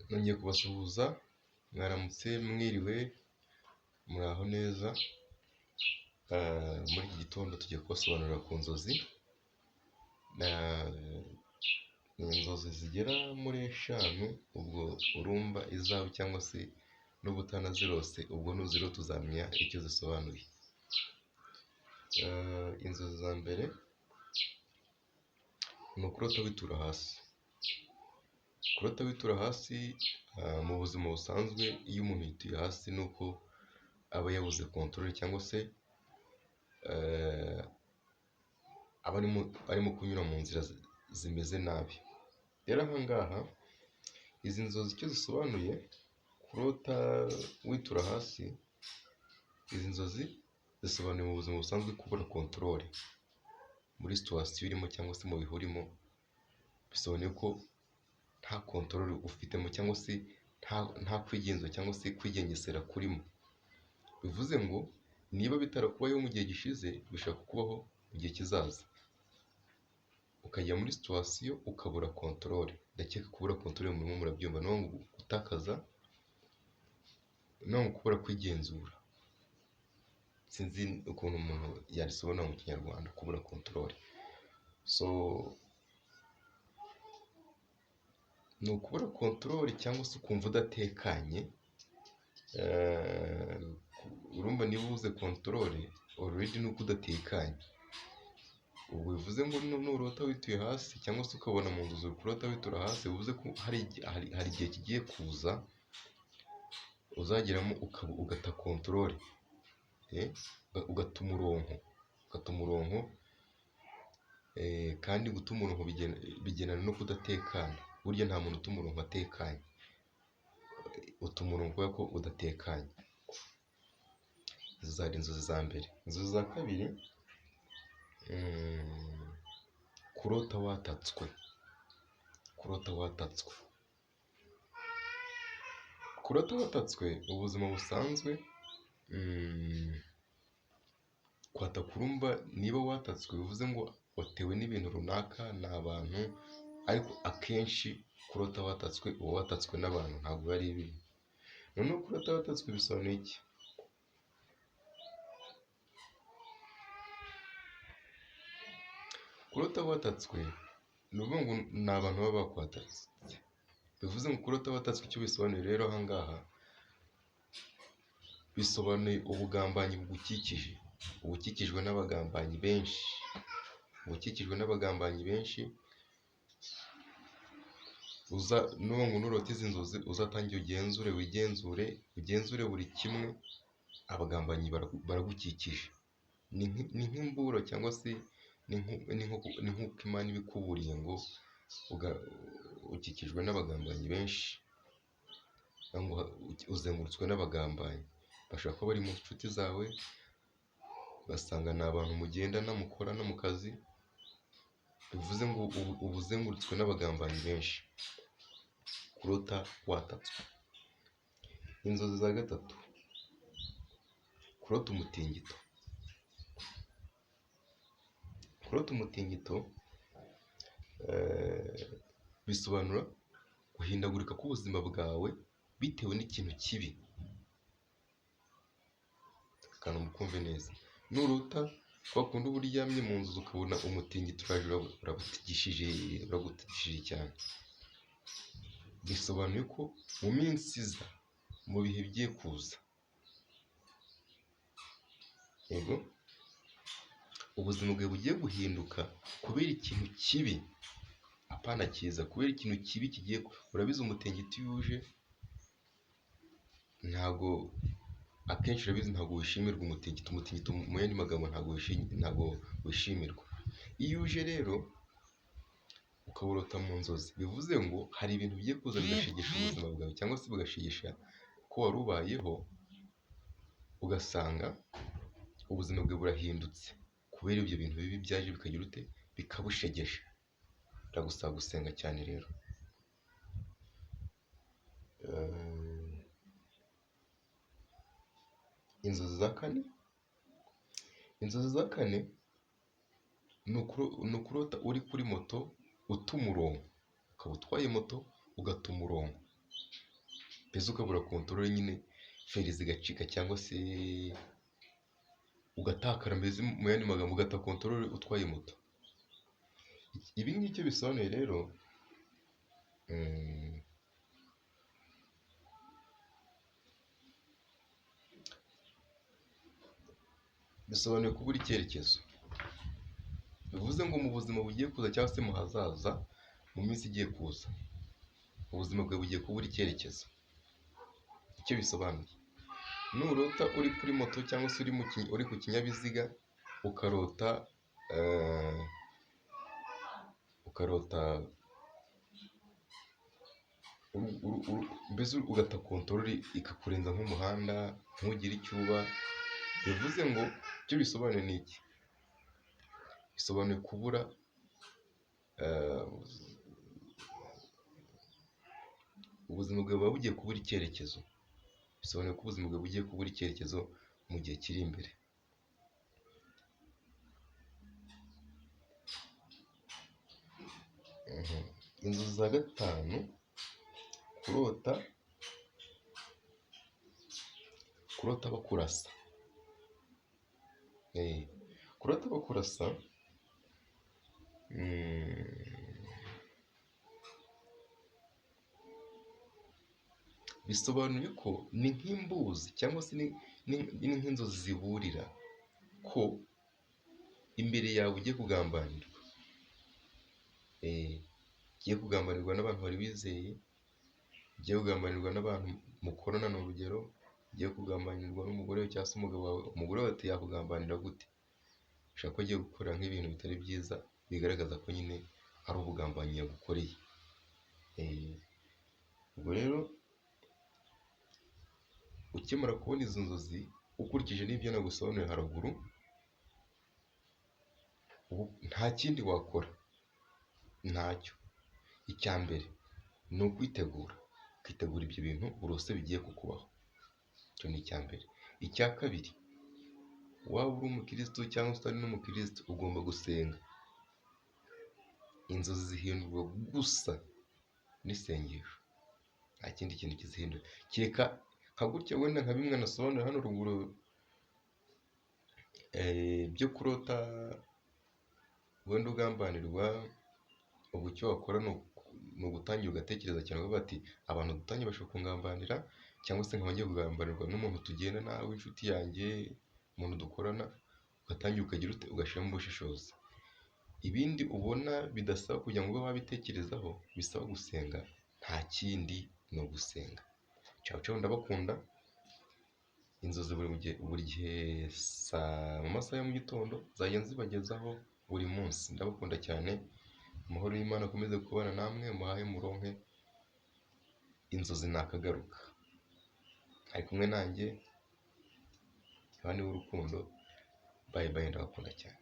Nongeye kubasuhuza, mwaramutse, mwiriwe, muraho neza. Muri iki gitondo tugiye kubasobanurira ku nzozi. Ni inzozi zigera muri eshanu, ubwo urumva izawe cyangwa se n'uba utanazirose, ubwo nuzirota uzamenya icyo zisobanuye. Inzozi za mbere ni ukurota witura hasi. Kurota witura hasi mu buzima busanzwe, iyo umuntu yituye hasi ni uko aba yabuze kontorore cyangwa se aba arimo kunyura mu nzira zimeze nabi. Rero aha ngaha izi nzozi icyo zisobanuye, kurota witura hasi, izi nzozi zisobanuye mu buzima busanzwe kubura kontorore muri situwasiyo urimo cyangwa se mu bihe urimo. Bisobanuye ko nta kontorore ufitemo cyangwa se nta kwigenzura cyangwa se kwigengesera kurimo. Bivuze ngo niba bitarakubayeho mu gihe gishize, bishobora kukubaho mu gihe kizaza, ukajya muri situwasiyo ukabura kontorore. Ndakeka kubura kontorore murimo murabyumva, no gutakaza, no kubura kwigenzura. Sinzi ukuntu umuntu yabisobanura mu kinyarwanda, kubura kontorore. Ni ukubura kontorore cyangwa se ukumva udatekanye. Urumva niba ubuze kontorore already ni uko udatekanye. Ubwo bivuze ngo nurota wituye hasi cyangwa se ukabona mu nzozi uri kurota witura hasi, bivuze ko hari igihe kigiye kuza uzageramo ugata kontorore, ugata umurongo, kandi guta umurongo bigendana no kudatekana. Burya nta muntu uta umurongo atekanye, uta umurongo kubera ko udatekanye. Izo zari inzozi za mbere. Inzozi za kabiri, kurota watatswe. Kurota watatswe mu buzima busanzwe, kwataka urumva niba watatswe bivuze ngo watewe n'ibintu runaka, ni abantu, ariko akenshi kurota watatswe uba watatswe n'abantu, ntabwo ari ibintu. Noneho kurota watatswe bisobanuye iki? Kurota watatswe ni ukuvuga ngo ni abantu baba bakwatatse. Bivuze ngo kurota watatswe icyo bisobanuye rero aha ngaha, bisobanuye ubugambanyi bugukikije. Uba ukikijwe n'abagambanyi benshi. N'ubu ngo nurota izi nzozi uzatangire ugenzure buri kimwe. Abagambanyi baragukikije. Ni nk'imburo cyangwa se ni nk'uko Imana ibikuburiye ngo ukikijwe n'abagambanyi benshi, uzengurutswe n'abagambanyi. Bashobora kuba bari mu nshuti zawe, ugasanga ni abantu mugendana, mukorana mu kazi. Bivuze ngo uba uzengurutswe n'abagambanyi benshi. Kurota watatswe. Inzozi za gatatu, kurota umutingito. Kurota umutingito bisobanura guhindagurika k'ubuzima bwawe bitewe n'ikintu kibi. Akantu mukumve neza. Nurota kwa kundi uba uryamye mu nzu ukabona umutingito uraje uragutigishije cyane, bisobanuye ko mu minsi iza, mu bihe bigiye kuza, yego, ubuzima bwawe bugiye guhinduka kubera ikintu kibi. Apana cyiza, kubera ikintu kibi kigiye. Urabizi umutingito iyo uje, akenshi urabizi ntabwo wishimirwa umutingito. Umutingito mu yandi magambo ntabwo wishimirwa. Iyo uje rero ukawurota mu nzozi, bivuze ngo hari ibintu bigiye kuza bigashegesha ubuzima bwawe cyangwa se bigashegesha ko wari ubayeho, ugasanga ubuzima bwawe burahindutse kubera ibyo bintu bibi byaje bikagira ute, bikabushegesha. Biragusaba gusenga cyane rero. Inzozi za kane ni ukurota uri kuri moto uta umurongo. Ukaba utwaye moto ugata umurongo. mbese ukabura kontorore nyine, feri zigacika cyangwa se ugatakara, mbese mu yandi magambo ugata kontorore utwaye moto. Ibi ngibi icyo bisobanuye rero, bisobanuye kubura icyerekezo. Bivuze ngo mu buzima bugiye kuza cyangwa se mu hazaza, mu minsi igiye kuza, ubuzima bwawe bugiye kubura icyerekezo. Icyo bisobanuye, nurota uri kuri moto cyangwa se uri ku kinyabiziga, ukarota mbese ugata kontorore ikakurenza nk'umuhanda, ntugire icyo uba, bivuze ngo icyo bisobanuye ni iki? Bisobanuye kubura ubuzima bwawe buba bugiye kubura icyerekezo. Bisobanuye ko ubuzima bwawe bugiye kubura icyerekezo mu gihe kiri imbere. Inzozi za gatanu, kurota bakurasa. Kurota bakurasa bisobanuye ko ni nk'imbuzi cyangwa se ni nk'inzozi ziburira ko imbere yawe ugiye kugambanirwa. Ugiye kugambanirwa n'abantu wari wizeye, ugiye kugambanirwa n'abantu mukorana, ni urugero, ugiye kugambanirwa n'umugore we cyangwa se umugabo wawe. Umugore wawe ati yakugambanira gute? Ushaka ko agiye gukora nk'ibintu bitari byiza, bigaragaza ko nyine ari ubugambanyi yagukoreye. Ubwo rero ukimara kubona izo nzozi, ukurikije n'ibyo nagusobanuriye haruguru, nta kindi wakora, ntacyo. Icya mbere ni ukwitegura ibyo bintu urose bigiye kukubaho. Icyo ni icya mbere. Icya kabiri, waba uri umukirisitu cyangwa se utari n'umukirisitu, ugomba gusenga. Inzozi zihindurwa gusa n'isengesho, nta kindi kintu kizihindura. Kereka nka gutya wenda nka bimwe nasobanura hano ruguru byo kurota wenda ugambanirwa. Ubu icyo wakora ni ugutangira ugatekereza cyane, uvuga ati abantu dutangiye bashobora kungambanira, cyangwa se nkaba ngiye kugambanirwa n'umuntu tugendana, w'inshuti yanjye, umuntu dukorana. Ugatangira ugashyiramo ubushishozi. Ibindi ubona bidasaba kugira ngo ube wabitekerezaho, bisaba gusenga, nta kindi, ni ugusenga. Ciao ndabakunda. Inzozi buri gihe mu masaha ya mu gitondo nzajya nzibagezaho buri munsi. Ndabakunda cyane. Amahoro y'Imana akomeze kubana namwe, muhahe muronke. Inzozi nakagaruka. Ari kumwe nanjye, Yohani w'urukundo. Bye bye, ndabakunda cyane.